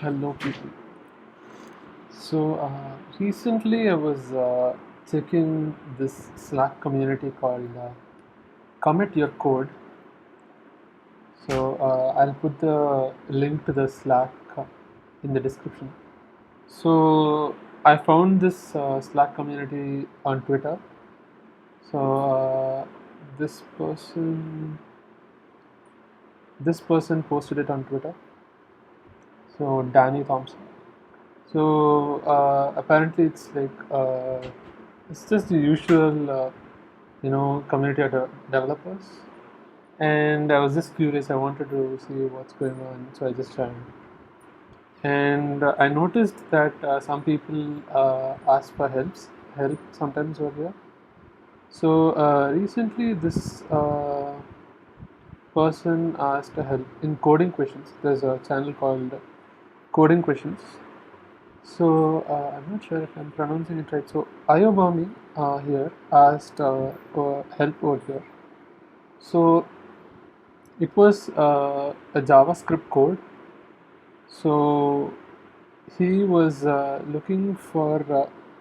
Hello, people. Recently I was checking this Slack community called Commit Your Code. I'll put the link to the Slack in the description. So, I found this Slack community on Twitter. So, this person, this person posted it on Twitter. So, Danny Thompson. Apparently it's just the usual community of developers, and I was just curious. I wanted to see what's going on, so I just joined. And I noticed that some people ask for help sometimes over here. Recently, this person asked help in coding questions. There's a channel called Coding Questions. I'm not sure if I'm pronouncing it right. So Ayobami here asked for help over here. So it was a JavaScript code. So he was looking for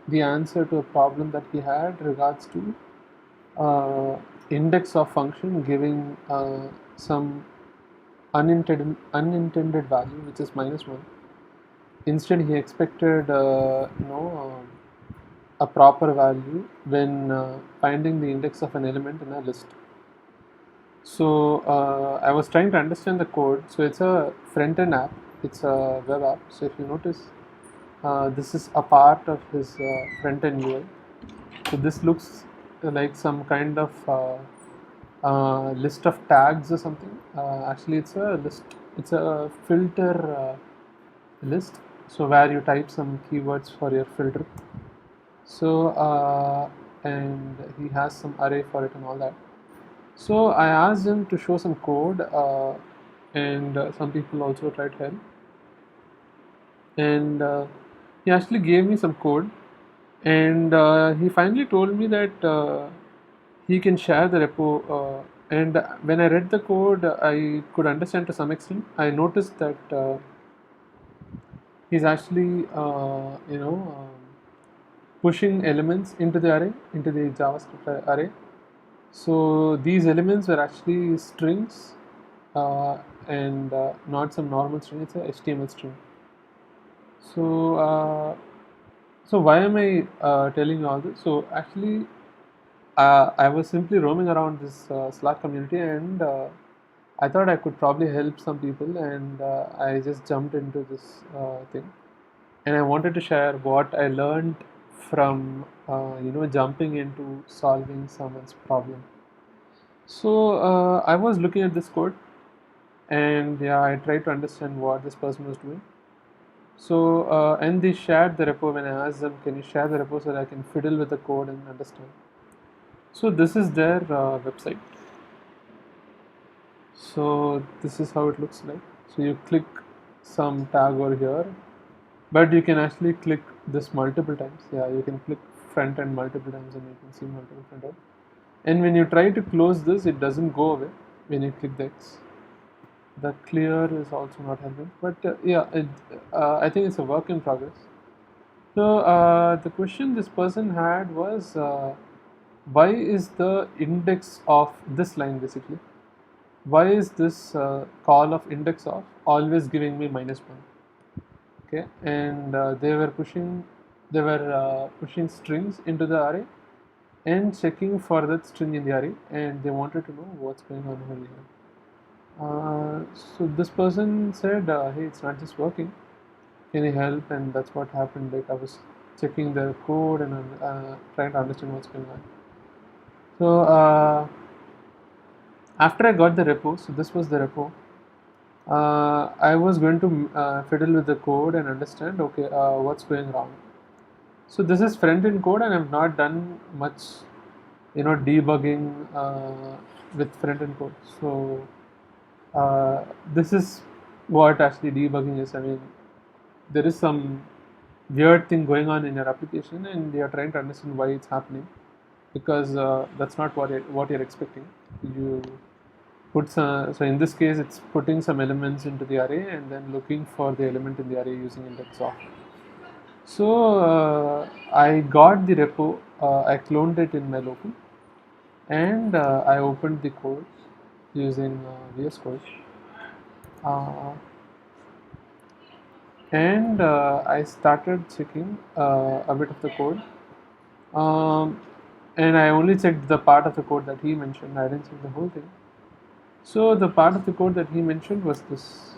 the answer to a problem that he had regards to index of function giving some unintended value, which is -1. Instead, he expected a proper value when finding the index of an element in a list. I was trying to understand the code. So it's a front-end app. It's a web app. So if you notice, this is a part of his front-end UI. So this looks like some kind of list of tags or something. Actually, it's a list. It's a filter list. So where you type some keywords for your filter. So and he has some array for it and all that. So I asked him to show some code, and some people also tried help. And he actually gave me some code, and he finally told me that he can share the repo. And when I read the code, I could understand to some extent. I noticed that he's actually, pushing elements into the array, into the JavaScript array. So these elements were actually strings, and not some normal string. It's a HTML string. So why am I telling you all this? So actually, I was simply roaming around this Slack community, and I thought I could probably help some people, and I just jumped into this thing, and I wanted to share what I learned from jumping into solving someone's problem. So I was looking at this code, and yeah, I tried to understand what this person was doing. So and they shared the repo. When I asked them, "Can you share the repo so that I can fiddle with the code and understand?" So this is their website. So this is how it looks like. So you click some tag over here, but you can actually click this multiple times. Yeah, you can click front end multiple times, and you can see multiple front end. And when you try to close this, it doesn't go away when you click the X. The clear is also not helping, but I think it's a work in progress. So the question this person had was, why is the index of this line basically? Why is this call of index of always giving me -1? Okay, and they were pushing strings into the array and checking for that string in the array, and they wanted to know what's going on over here. So this person said, "Hey, it's not just working. Can you help?" And that's what happened. Like I was checking the code and trying to understand what's going on. So after I got the repo, so this was the repo. I was going to fiddle with the code and understand, okay, what's going wrong. So this is front-end code, and I've not done much, debugging with front-end code. So this is what actually debugging is. I mean, there is some weird thing going on in your application, and you're trying to understand why it's happening, because that's not what you're expecting. You puts so in this case it's putting some elements into the array and then looking for the element in the array using index of. So I got the repo, I cloned it in my local, and I opened the code using VS Code, uh, and I started checking a bit of the code, um, and I only checked the part of the code that he mentioned. I didn't check the whole thing. So the part of the code that he mentioned was this,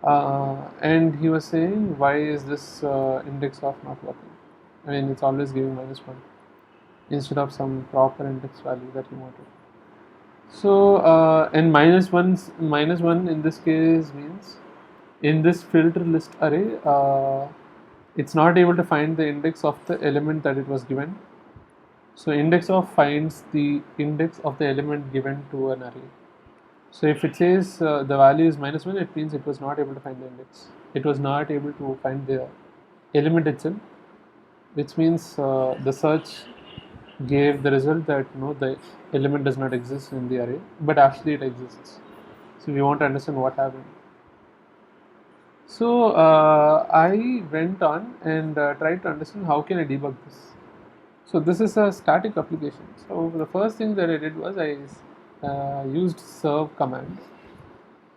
and he was saying, why is this index of not working? I mean, it's always giving -1 instead of some proper index value that he wanted. So, and -1 in this case means in this filter list array, it's not able to find the index of the element that it was given. So, index of finds the index of the element given to an array. So, if it says the value is -1, it means it was not able to find the index. It was not able to find the element itself, which means the search gave the result that no, the element does not exist in the array, but actually it exists. So we want to understand what happened. So I went on and tried to understand how can I debug this. So this is a static application. So the first thing that I did was I used serve command,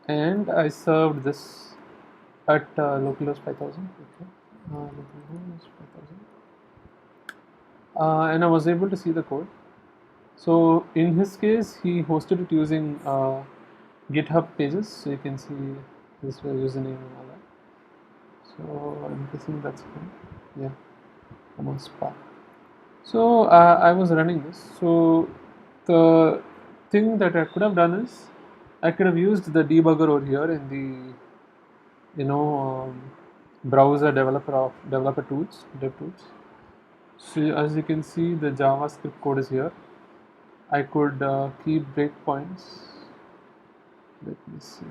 and I served this at localhost 5000. Okay, localhost 5000. And I was able to see the code. So in his case, he hosted it using GitHub pages, so you can see his username and all that. So I'm guessing that's fine. Yeah, I'm on Spark. So I was running this. So the thing that I could have done is I could have used the debugger over here in the browser developer tools, dev tools. So as you can see, the JavaScript code is here. I could keep breakpoints. Let me see.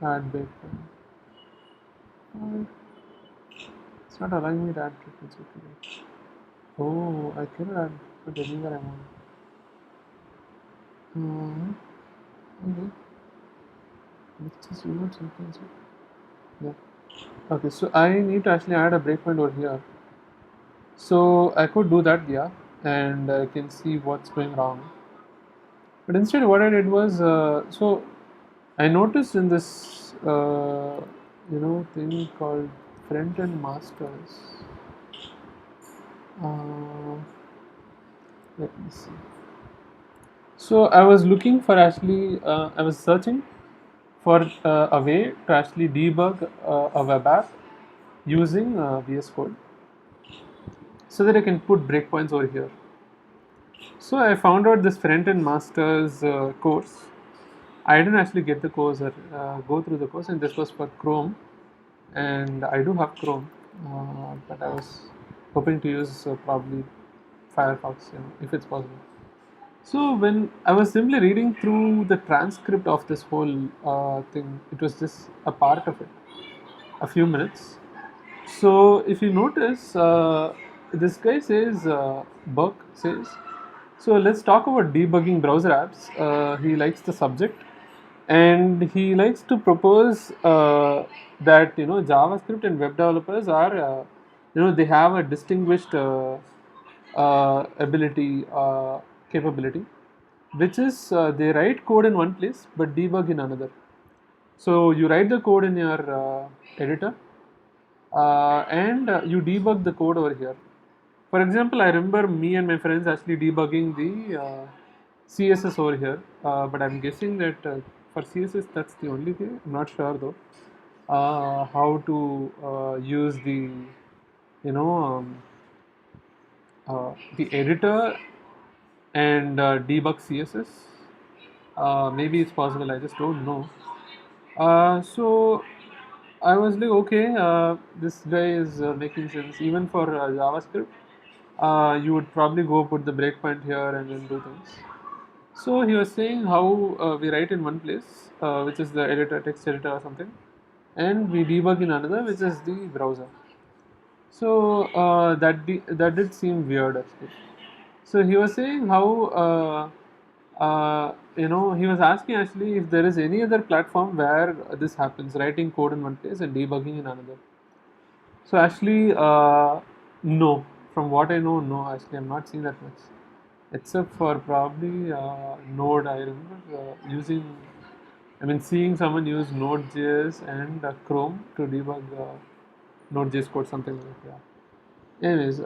Add breakpoint. It's not allowing me to add breakpoints. Okay. Oh, I can add breakpoint anywhere I want. Okay. Let's just reload something. Yeah. Okay, so I need to actually add a breakpoint over here. So I could do that, yeah, and I can see what's going wrong. But instead, what I did was, so I noticed in this, thing called front end masters. Let me see. So I was looking for actually, I was searching for a way to actually debug a web app using VS Code, so that I can put breakpoints over here. So I found out this front end masters course. I didn't actually get the course or go through the course, and this was for Chrome, and I do have Chrome, but I was hoping to use probably Firefox, if it's possible. So when I was simply reading through the transcript of this whole thing, it was just a part of it, a few minutes. So if you notice, this guy says, Buck says, so let's talk about debugging browser apps. He likes the subject, and he likes to propose that JavaScript and web developers are they have a distinguished ability capability, which is they write code in one place but debug in another. So you write the code in your editor, and you debug the code over here. For example, I remember me and my friends actually debugging the CSS over here, but I'm guessing that for CSS that's the only thing. I'm not sure though how to use the editor and debug CSS. Maybe it's possible. I just don't know. So I was like, okay, this guy is making sense. Even for JavaScript, you would probably go put the breakpoint here and then do things. So he was saying how we write in one place, which is the editor, text editor or something, and we debug in another, which is the browser. So that did seem weird actually. So he was saying how he was asking actually if there is any other platform where this happens, writing code in one place and debugging in another. So actually, no. From what I know, no. Actually, I'm not seeing that much, except for probably Node. I remember seeing someone use Node.js and Chrome to debug Node.js code, something like that. Yeah. Anyways,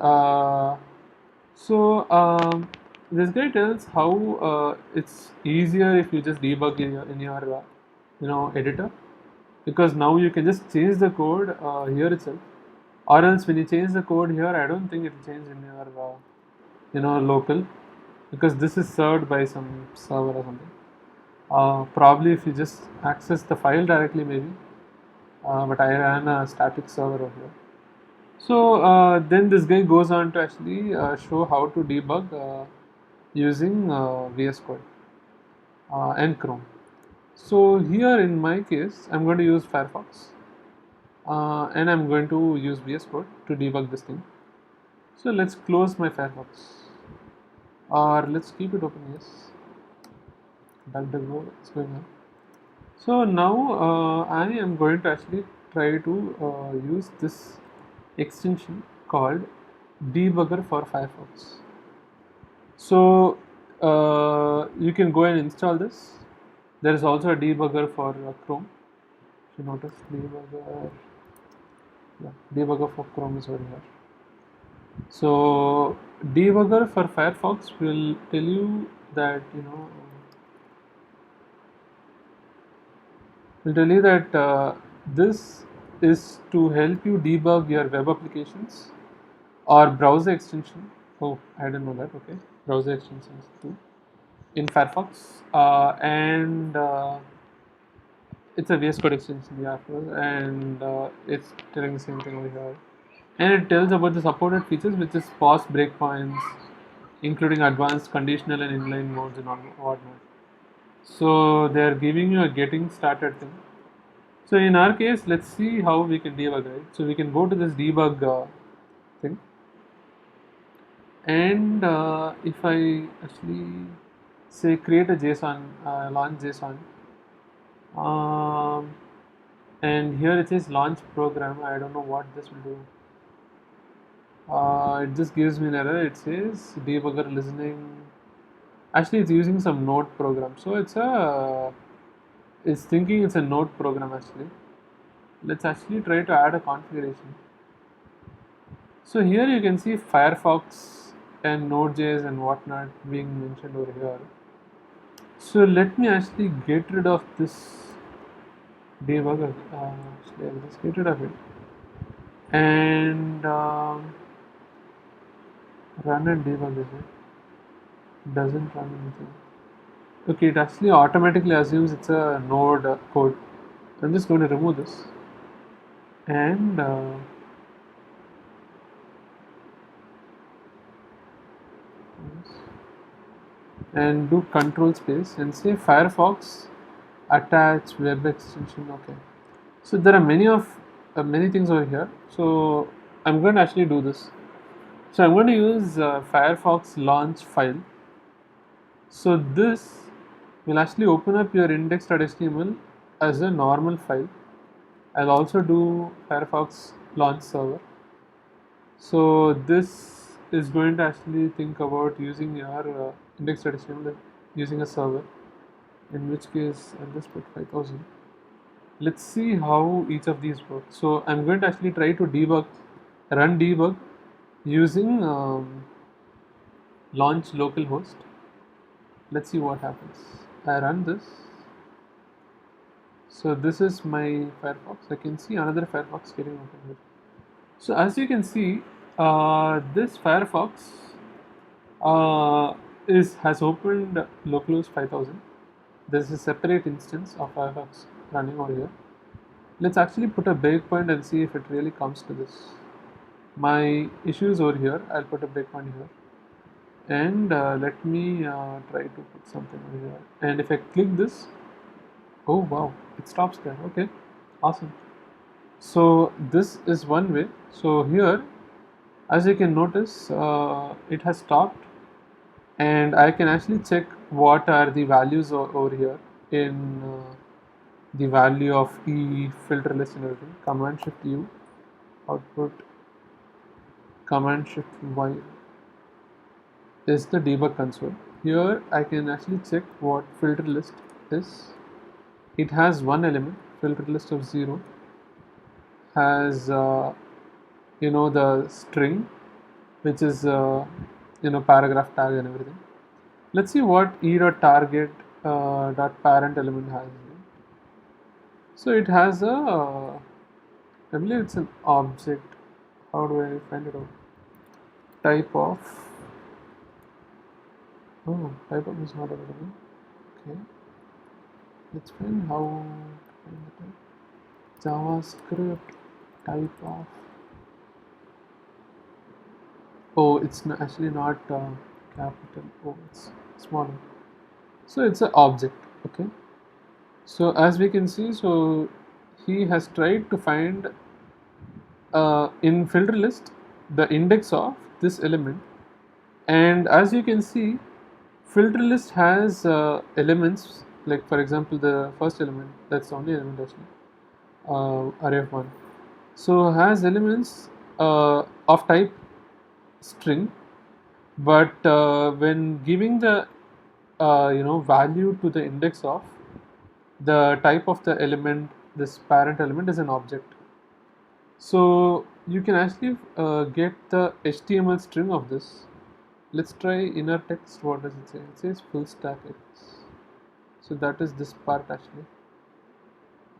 so this guy tells how it's easier if you just debug in your editor, because now you can just change the code here itself, or else when you change the code here, I don't think it will change in your local, because this is served by some server or something. Probably if you just access the file directly, maybe, but I ran a static server over here. So then this guy goes on to actually show how to debug using VS Code and Chrome. So here in my case, I'm going to use Firefox and I'm going to use VS Code to debug this thing. So let's close my Firefox, or let's keep it open. Yes, DuckDuckGo, it's going on. So now I am going to actually try to use this extension called debugger for Firefox. So you can go and install this. There is also a debugger for Chrome. If you notice, debugger for Chrome is over here. So debugger for Firefox will tell you that this is to help you debug your web applications or browser extension. Oh, I didn't know that. Okay, browser extensions too in Firefox, and it's a VS Code extension, yeah, and it's telling the same thing over here. And it tells about the supported features, which is pause breakpoints, including advanced conditional and inline modes and whatnot. So they are giving you a getting started thing. So in our case, let's see how we can debug, right? So we can go to this debug thing, and if I actually say create a JSON, launch JSON, um, and here it says launch program. I don't know what this will do. It just gives me an error. It says debugger listening. Actually, it's using some Node program. So it's thinking it's a Node program actually. Let's actually try to add a configuration. So here you can see Firefox and Node.js and whatnot being mentioned over here. So let me actually get rid of this debugger. Actually, I'll just get rid of it and run and debug it. Doesn't run anything. Okay, it actually automatically assumes it's a Node code. I'm just going to remove this and do control space and say Firefox attach web extension. Okay, so there are many things over here. So I'm going to actually do this. So I'm going to use Firefox launch file. So this will actually open up your index.html as a normal file. I'll also do Firefox launch server. So this is going to actually think about using your index.html using a server, in which case I'll just put 5000. Let's see how each of these work. So I'm going to actually try to run debug using launch localhost. Let's see what happens. I run this. So this is my Firefox. I can see another Firefox getting open here. So as you can see, this Firefox has opened localhost 5000. There's a separate instance of Firefox running over here. Let's actually put a breakpoint and see if it really comes to this. My issue is over here. I'll put a breakpoint here, and let me try to put something over here. And if I click this, oh wow, it stops there. Okay, awesome. So this is one way. So here, as you can notice, it has stopped. and I can actually check what are the values over here in the value of E filter list and everything. Command Shift U, output, Command Shift Y is the debug console. Here I can actually check what filter list is. It has one element, filter list of 0, has the string, which is paragraph tag and everything. Let's see what e.target dot parent element has. So it has I believe it's an object. How do I find it out? Type of. Oh, type of is not available. Okay, let's find how to find the type. JavaScript type of. Oh, it's actually not capital. Oh, it's smaller. So it's an object. Okay. So as we can see, so he has tried to find in filter list the index of this element, and as you can see, filter list has elements like, for example, the first element, that's the only element actually, array of 1, so has elements of type string, but when giving the value to the index of the type of the element, this parent element is an object. So you can actually get the HTML string of this. Let's try inner text. What does it say? It says full stack X. So that is this part actually.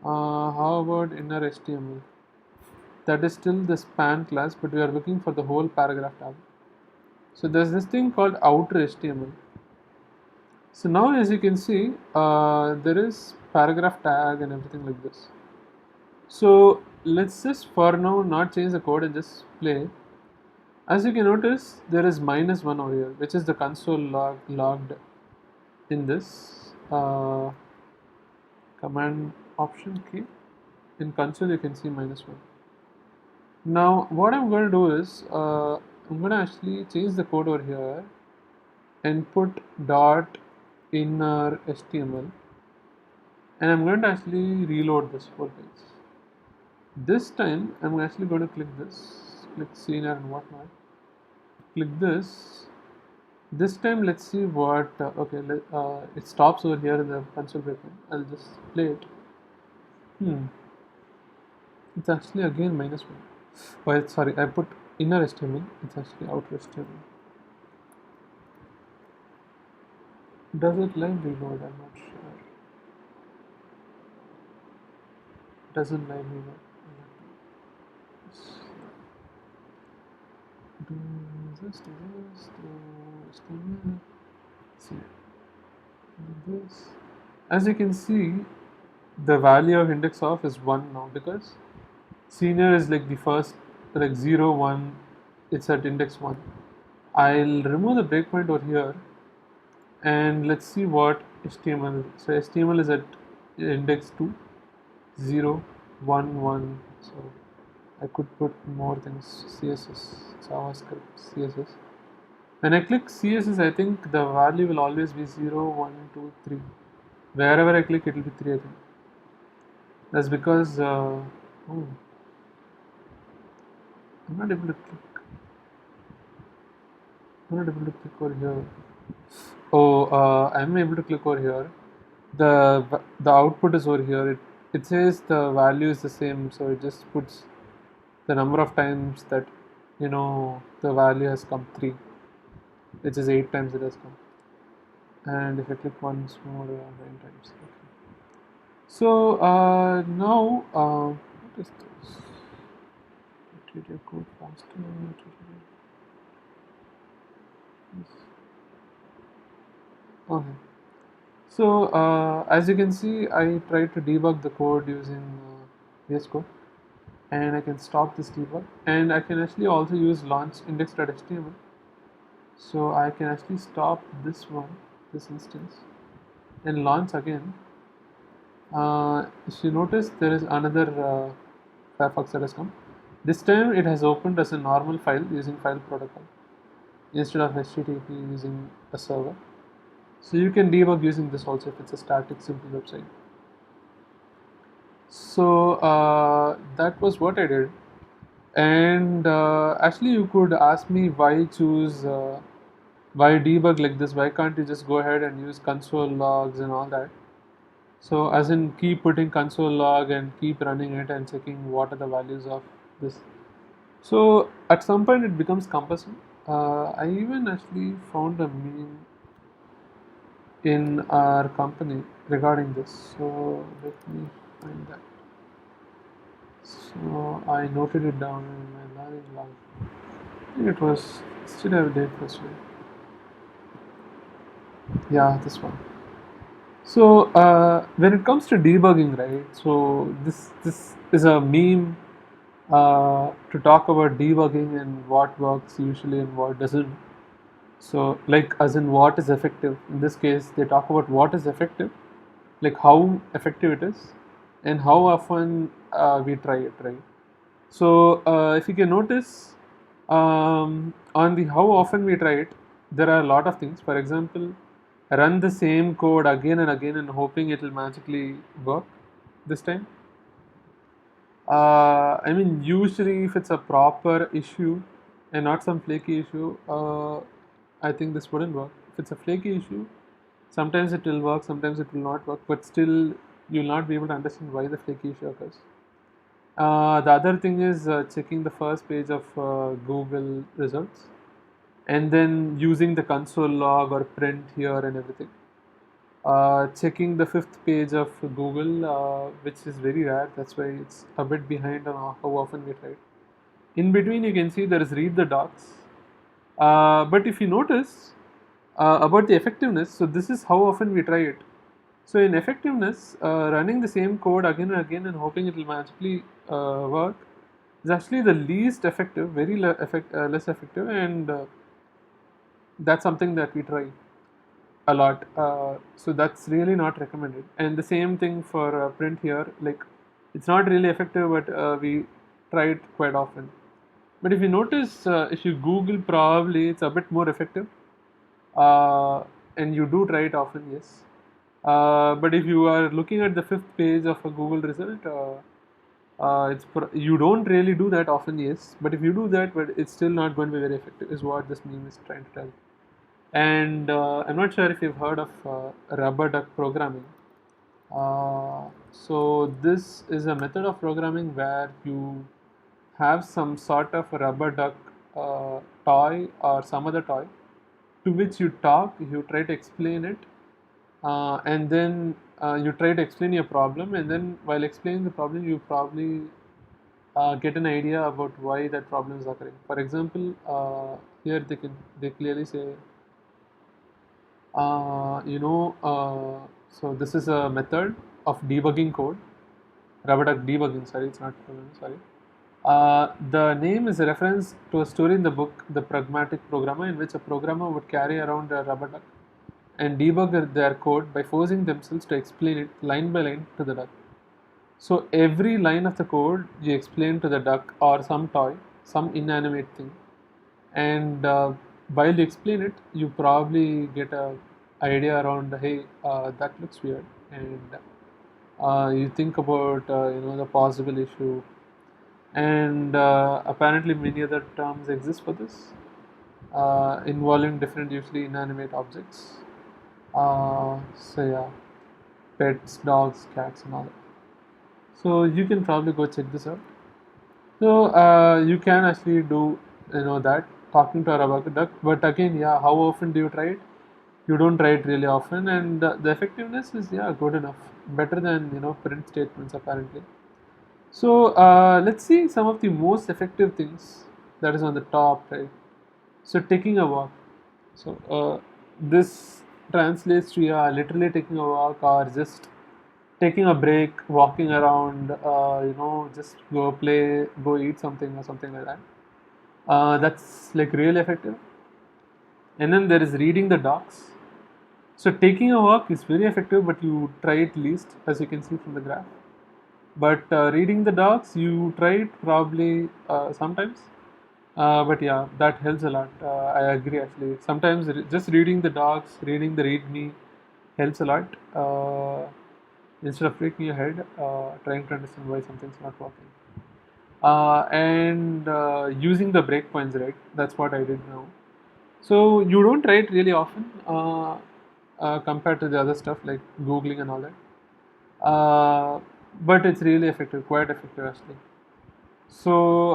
How about inner HTML? That is still the span class, but we are looking for the whole paragraph tag. So there's this thing called outer HTML. So now as you can see, there is paragraph tag and everything like this. So let's just for now not change the code and just play. As you can notice, there is -1 over here, which is the console logged in this command option key. In console, you can see -1. Now, what I'm going to do is I'm going to actually change the code over here and put dot inner HTML, and I'm going to actually reload this whole page. This time, I'm actually going to click this, click scener and whatnot. Click this time. Let's see what okay, it stops over here in the console breakpoint. I'll just play it. It's actually again -1. Well, sorry, I put inner HTML, it's actually outer HTML. Does it live reload? I'm not sure. Doesn't live reload. Do this, HTML. See, this. As you can see, the value of index of is 1 now, because senior is like the first, like 0, 1, it's at index 1. I'll remove the breakpoint over here and let's see what HTML is. So HTML is at index 2, 0, 1, 1. So I could put more things, CSS, JavaScript, CSS. When I click CSS, I think the value will always be 0, 1, 2, 3. Wherever I click, it will be 3, I think. That's because I'm not able to click. I'm not able to click over here. Oh, I'm able to click over here. The output is over here. It says the value is the same, so it just puts the number of times that the value has come, 3, which is 8 times it has come. And if I click once more, 9 times. Okay. So now what is this? Treat your code faster. Okay. So as you can see, I tried to debug the code using VS Code, and I can stop this debug, and I can actually also use launch index.html. So I can actually stop this instance, and launch again. If you notice, there is another Firefox that has come. This time it has opened as a normal file using file protocol. instead of HTTP using a server. So you can debug using this also if it's a static simple website. So that was what I did. And actually you could ask me why choose why debug like this, why can't you just go ahead and use console logs and all that. So as in keep putting console log and keep running it and checking what are the values of this. So at some point it becomes cumbersome. I even actually found a meme in our company regarding this. So let me find that. So I noted it down in my learning log. I think it was yesterday or day first day. Yeah, this one. So when it comes to debugging, right? So this is a meme to talk about debugging and what works usually and what doesn't. So like as in what is effective. In this case, they talk about what is effective, like how effective it is, and how often we try it, right? So if you can notice on the how often we try it, there are a lot of things. For example, run the same code again and again and hoping it will magically work this time. I mean, usually if it's a proper issue and not some flaky issue, I think this wouldn't work. If it's a flaky issue, sometimes it will work, sometimes it will not work, but still you'll not be able to understand why the flaky issue occurs. The other thing is checking the first page of Google results and then using the console log or print here and everything. Checking the fifth page of Google, which is very rare, that's why it's a bit behind on how often we try it. In between, you can see there is read the docs. But if you notice about the effectiveness, so this is how often we try it. So in effectiveness, running the same code again and again and hoping it will magically work is actually the least effective, very less effective, and that's something that we try a lot. So that's really not recommended. And the same thing for print here, like it's not really effective, but we try it quite often. But if you notice, if you Google, probably it's a bit more effective, uh, and you do try it often, yes. But if you are looking at the fifth page of a Google result, you don't really do that often, yes. But if you do that, but it's still not going to be very effective, is what this meme is trying to tell. And I'm not sure if you've heard of rubber duck programming. So this is a method of programming where you have some sort of a rubber duck toy or some other toy to which you talk, you try to explain it, and then you try to explain your problem, and then while explaining the problem, you probably get an idea about why that problem is occurring. For example, here they clearly say, so this is a method of debugging code, rubber duck debugging. Sorry, it's not programming. Sorry. The name is a reference to a story in the book The Pragmatic Programmer, in which a programmer would carry around a rubber duck and debug their code by forcing themselves to explain it line by line to the duck. So every line of the code you explain to the duck or some toy, some inanimate thing, and while you explain it, you probably get a idea around, hey, that looks weird, and you think about the possible issue, and apparently many other terms exist for this, involving different, usually inanimate objects. So yeah, pets, dogs, cats, and all that. So you can probably go check this out. So you can actually do that talking to a rubber duck, but again, yeah, how often do you try it? You don't try it really often, and the effectiveness is good enough, better than print statements apparently. So let's see some of the most effective things that is on the top, right? So taking a walk. So this translates to literally taking a walk or just taking a break, walking around, just go play, go eat something or something like that. That's like really effective. And then there is reading the docs. So taking a walk is very effective, but you try it least, as you can see from the graph. But reading the docs, you try it probably sometimes. But yeah, that helps a lot. I agree actually. Sometimes just reading the docs, reading the README helps a lot. Instead of freaking your head, trying to understand why something's not working. And using the breakpoints, right? That's what I did now. So you don't write really often compared to the other stuff like Googling and all that. But it's really effective, quite effective actually. So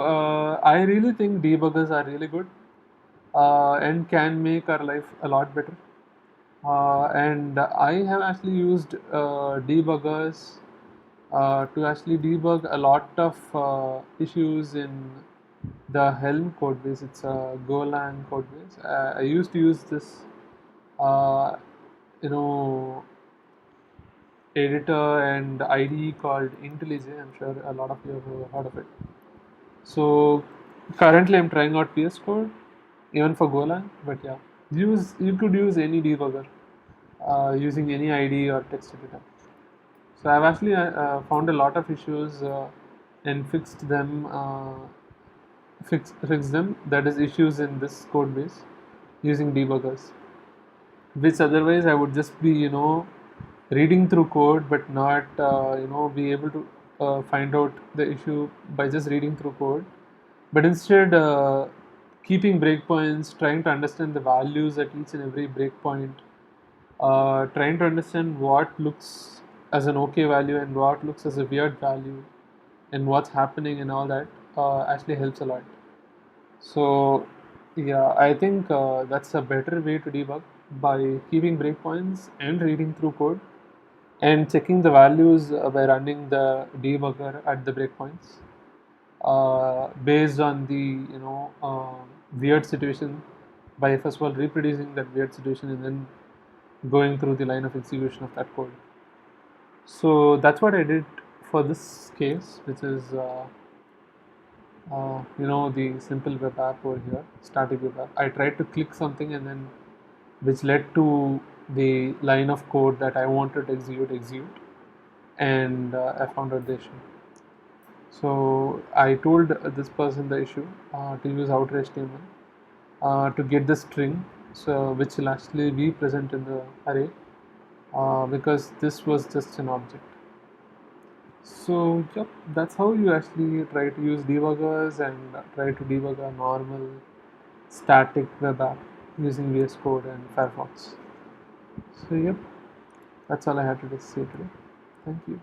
I really think debuggers are really good and can make our life a lot better. And I have actually used debuggers to actually debug a lot of issues in the Helm codebase. It's a Golang codebase. I used to use this, uh, you know, editor and IDE called IntelliJ. I'm sure a lot of you have heard of it. So currently, I'm trying out VS Code, even for Golang. But yeah, you could use any debugger using any IDE or text editor. So I've actually found a lot of issues and fixed them. Fix them. That is issues in this code base using debuggers, which otherwise I would just be reading through code but not be able to find out the issue by just reading through code, but instead keeping breakpoints, trying to understand the values at each and every breakpoint, trying to understand what looks as an okay value and what looks as a weird value and what's happening and all that actually helps a lot. So, yeah, I think that's a better way to debug by keeping breakpoints and reading through code and checking the values by running the debugger at the breakpoints based on the weird situation, by first of all reproducing that weird situation and then going through the line of execution of that code. So that's what I did for this case, which is the simple web app over here, static web app. I tried to click something and then which led to the line of code that I wanted to execute, and I found out the issue. So I told this person the issue to use outer HTML to get the string, so which will actually be present in the array because this was just an object. So yep, that's how you actually try to use debuggers and try to debug a normal static web app using VS Code and Firefox. So yep, that's all I had to say today. Thank you.